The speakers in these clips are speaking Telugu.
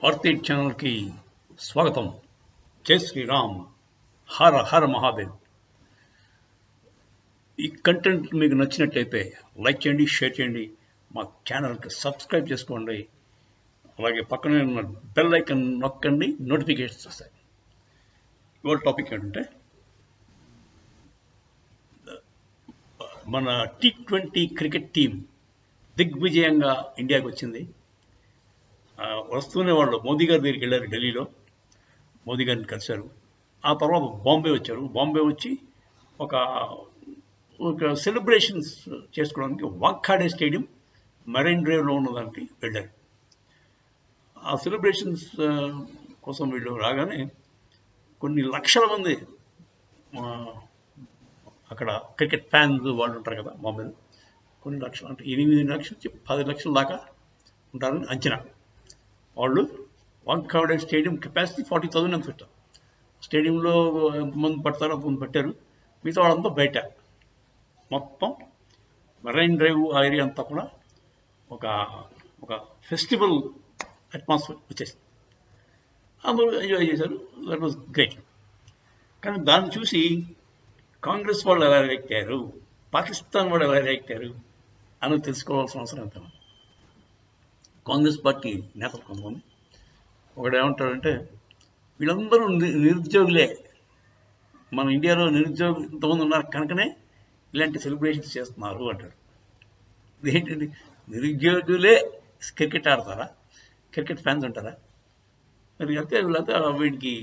ఆర్తీడ్ ఛానల్కి స్వాగతం. జై శ్రీరామ్. హర హర మహాదేవ్. ఈ కంటెంట్ మీకు నచ్చినట్లయితే లైక్ చేయండి, షేర్ చేయండి, మా ఛానల్కి సబ్స్క్రైబ్ చేసుకోండి. అలాగే పక్కనే ఉన్న బెల్ ఐకన్ నొక్కండి, నోటిఫికేషన్స్ వస్తాయి. ఇవాళ టాపిక్ ఏంటంటే మన T20 క్రికెట్ టీం దిగ్విజయంగా ఇండియాకి వచ్చింది. వస్తూనే వాళ్ళు మోదీ గారి దగ్గరికి వెళ్ళారు, ఢిల్లీలో మోదీ గారిని కలిశారు. ఆ తర్వాత బాంబే వచ్చారు. బాంబే వచ్చి ఒక సెలబ్రేషన్స్ చేసుకోవడానికి వాంఖాడే స్టేడియం మెరైన్ డ్రైవ్లో ఉన్నదానికి వెళ్ళారు. ఆ సెలబ్రేషన్స్ కోసం వీళ్ళు రాగానే కొన్ని లక్షల మంది అక్కడ క్రికెట్ ఫ్యాన్స్ వాళ్ళు ఉంటారు కదా బాంబేలో, కొన్ని లక్షలు అంటే 8 లక్షల నుంచి 10 లక్షల దాకా ఉంటారని అంచనా. వాళ్ళు వాంఖాడే స్టేడియం కెపాసిటీ 40,000 అని పెట్టారు. స్టేడియంలో ఎంతమంది పడతారో అంతమంది పెట్టారు. మిగతా వాళ్ళంతా బయట. మొత్తం మెరైన్ డ్రైవ్ ఆ ఏరియా అంతా కూడా ఒక ఒక ఫెస్టివల్ అట్మాస్ఫియర్ వచ్చేసింది. అందరూ ఎంజాయ్ చేశారు. That was great. కానీ దాన్ని చూసి కాంగ్రెస్ వాళ్ళు ఎలా రియాక్ట్ అయ్యారు, పాకిస్తాన్ వాళ్ళు ఎలా రియాక్ట్ అయ్యారు అని తెలుసుకోవాల్సిన అవసరం ఎంత. కాంగ్రెస్ పార్టీ నేతలు కొంతమంది ఒకడు ఏమంటారంటే, వీళ్ళందరూ నిరుద్యోగులే, మన ఇండియాలో నిరుద్యోగులు ఇంతమంది ఉన్నారు కనుకనే ఇలాంటి సెలబ్రేషన్స్ చేస్తున్నారు అంటారు. ఇదేంటండి, నిరుద్యోగులే క్రికెట్ ఆడతారా? క్రికెట్ ఫ్యాన్స్ ఉంటారా? మరి అయితే వీళ్ళంతా వీడికి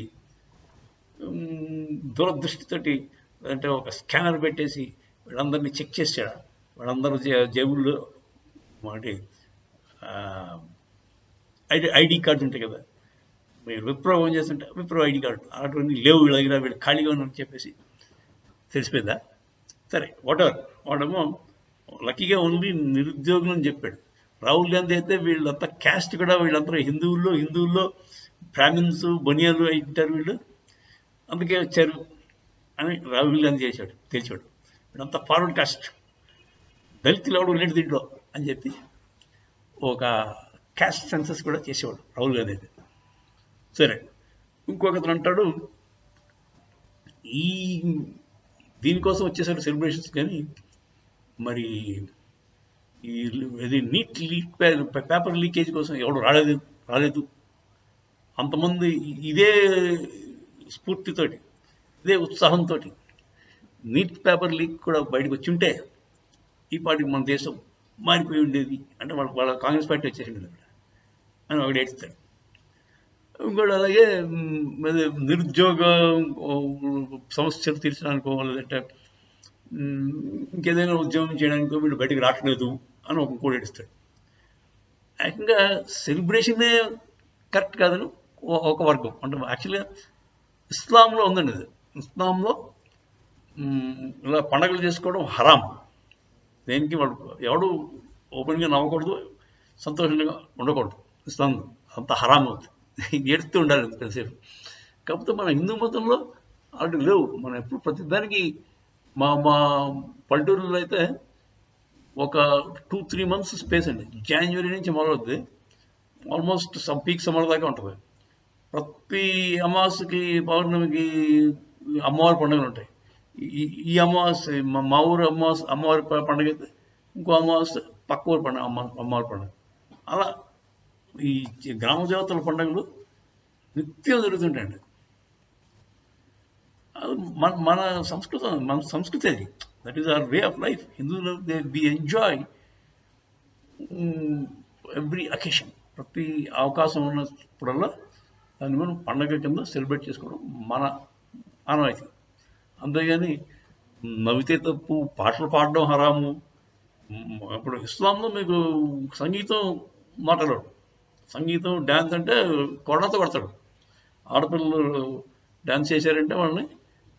దూరదృష్టితోటి అంటే ఒక స్కానర్ పెట్టేసి వీళ్ళందరినీ చెక్ చేసాడా? వాళ్ళందరూ జేబుల్లో అంటే ఐడి కార్డు ఉంటాయి కదా, మీరు విప్రో ఓన్ చేస్తుంటే విప్రో ఐడి కార్డు అటువంటి లేవు వీళ్ళ దగ్గర, వీళ్ళు ఖాళీగా ఉన్నారని చెప్పేసి తెలిసిపోయిందా? సరే, వాడేమో లక్కీగా ఉంది నిరుద్యోగులు అని చెప్పాడు. రాహుల్ గాంధీ అయితే వీళ్ళంతా క్యాస్ట్ కూడా, వీళ్ళందరూ హిందువుల్లో బ్రాహ్మిన్స్ బనియాలు అయిటారు వీళ్ళు, అందుకే వచ్చారు అని రాహుల్ గాంధీ తెలిసాడు. వీళ్ళంతా ఫార్వర్డ్ కాస్ట్, దళితులు ఎవడు లేడు దీంట్లో అని చెప్పి ఒక క్యాస్ట్ సెన్సస్ కూడా చేసేవాడు రాహుల్ గాంధీ అయితే. సరే, ఇంకొకతను అంటాడు దీనికోసం వచ్చేసారు సెలబ్రేషన్స్, కానీ మరి ఇది పేపర్ లీకేజ్ కోసం ఎవడు రాలేదు. అంతమంది ఇదే స్ఫూర్తితోటి, ఇదే ఉత్సాహంతో నీట్ పేపర్ లీక్ కూడా బయటకు వచ్చి ఉంటే ఈ పార్టీకి మన దేశం మారిపోయి ఉండేది అంటే వాళ్ళ కాంగ్రెస్ పార్టీ వచ్చేసింది అని ఒకటి ఏడుస్తాడు. ఇంకోటి అలాగే నిరుద్యోగ సమస్యలు తీర్చడానికో లేదంటే ఇంకేదైనా ఉద్యోగం చేయడానికో వీళ్ళు బయటకు రావట్లేదు అని ఇంకోటి ఏడుస్తాడు. ఏకంగా సెలబ్రేషనే కరెక్ట్ కాదని ఒక వర్గం. అంటే యాక్చువల్గా ఇస్లాంలో ఉందండి అది. ఇస్లాంలో ఇలా పండగలు చేసుకోవడం హరాం. దేనికి వాడు ఎవడు ఓపెన్గా నవ్వకూడదు, సంతోషంగా ఉండకూడదు. ఇస్లాం అంత హరాం అవుతుంది, ఏడుస్తూ ఉండాలి ఎంతసేపు. కాకపోతే మన హిందూ మతంలో అటు లేవు. మనం ఎప్పుడు ప్రతిదానికి మా పల్లెటూరులో అయితే ఒక 2-3 months స్పేస్ అండి. జనవరి నుంచి మొదలవుద్ది, ఆల్మోస్ట్ పీక్ సమ్మర్ దాకా ఉంటుంది. ప్రతి అమావాస్యకి పౌర్ణమికి అమ్మవారి పండుగలు ఉంటాయి. ఈ అమావాస్య మా ఊరు అమ్మవారి పండుగ అయితే ఇంకో అమావాస్య పక్క ఊరి పండుగ అమ్మవారి పండుగ. అలా ఈ గ్రామ దేవతల పండుగలు నిత్యం జరుగుతుంటాయండి. మన సంస్కృతి అది. That is our way of life. హిందువులు వి ఎంజాయ్ ఎవ్రీ అకేషన్. ప్రతి అవకాశం ఉన్నప్పుడల్లా దాన్ని మనం పండగ కింద సెలబ్రేట్ చేసుకోవడం మన ఆనవాయితీ. అంతేగాని నవ్వితే తప్పు, పాటలు పాడడం హరాము. ఇప్పుడు ఇస్లాంలో మీకు సంగీతం మాట్లాడాడు, సంగీతం డ్యాన్స్ అంటే కొరడాతో కొడతాడు. ఆడపిల్లలు డ్యాన్స్ చేశారంటే వాళ్ళని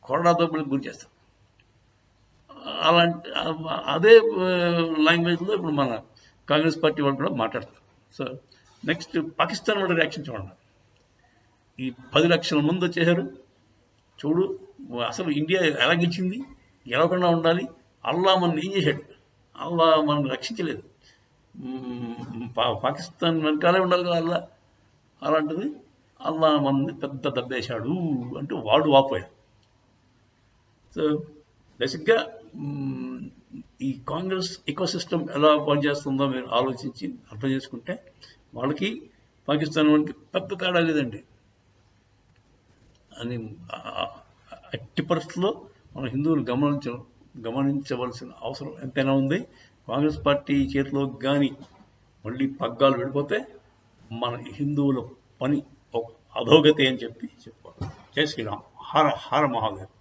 కొరడాతో గురి చేస్తారు. అలాంటి అదే లాంగ్వేజ్లో ఇప్పుడు మన కాంగ్రెస్ పార్టీ వాళ్ళు కూడా మాట్లాడతారు. సో నెక్స్ట్ పాకిస్తాన్ వాళ్ళు రియాక్షన్ చూడండి. ఈ 10 లక్షల మంది వచ్చేసారు. చూడు అసలు ఇండియా ఎలా గెలిచింది, గెలవకుండా ఉండాలి. అల్లా మనం ఏం చేశాడు? అల్లా మనం రక్షించలేదు. పాకిస్తాన్ వెనకాలే ఉండాలి కదా అల్లా. అలాంటిది అల్లా మంది పెద్ద దెబ్బేశాడు అంటూ వాడు వాపోయాడు. సో బేసిక్గా ఈ కాంగ్రెస్ ఎకోసిస్టమ్ ఎలా పనిచేస్తుందో మీరు ఆలోచించి అర్థం చేసుకుంటే వాళ్ళకి పాకిస్తాన్ వాళ్ళకి పెద్ద తేడా లేదండి అని ఎట్టి పరిస్థితుల్లో మన హిందువులు గమనించవలసిన అవసరం ఎంతైనా ఉంది. కాంగ్రెస్ పార్టీ చేతిలో కానీ మళ్ళీ పగ్గాలు విడిపోతే మన హిందువుల పని ఒక అధోగతి అని చెప్పి చెప్పుకోవాలి. జై శ్రీరామ్. హర హర మహాదేవ్.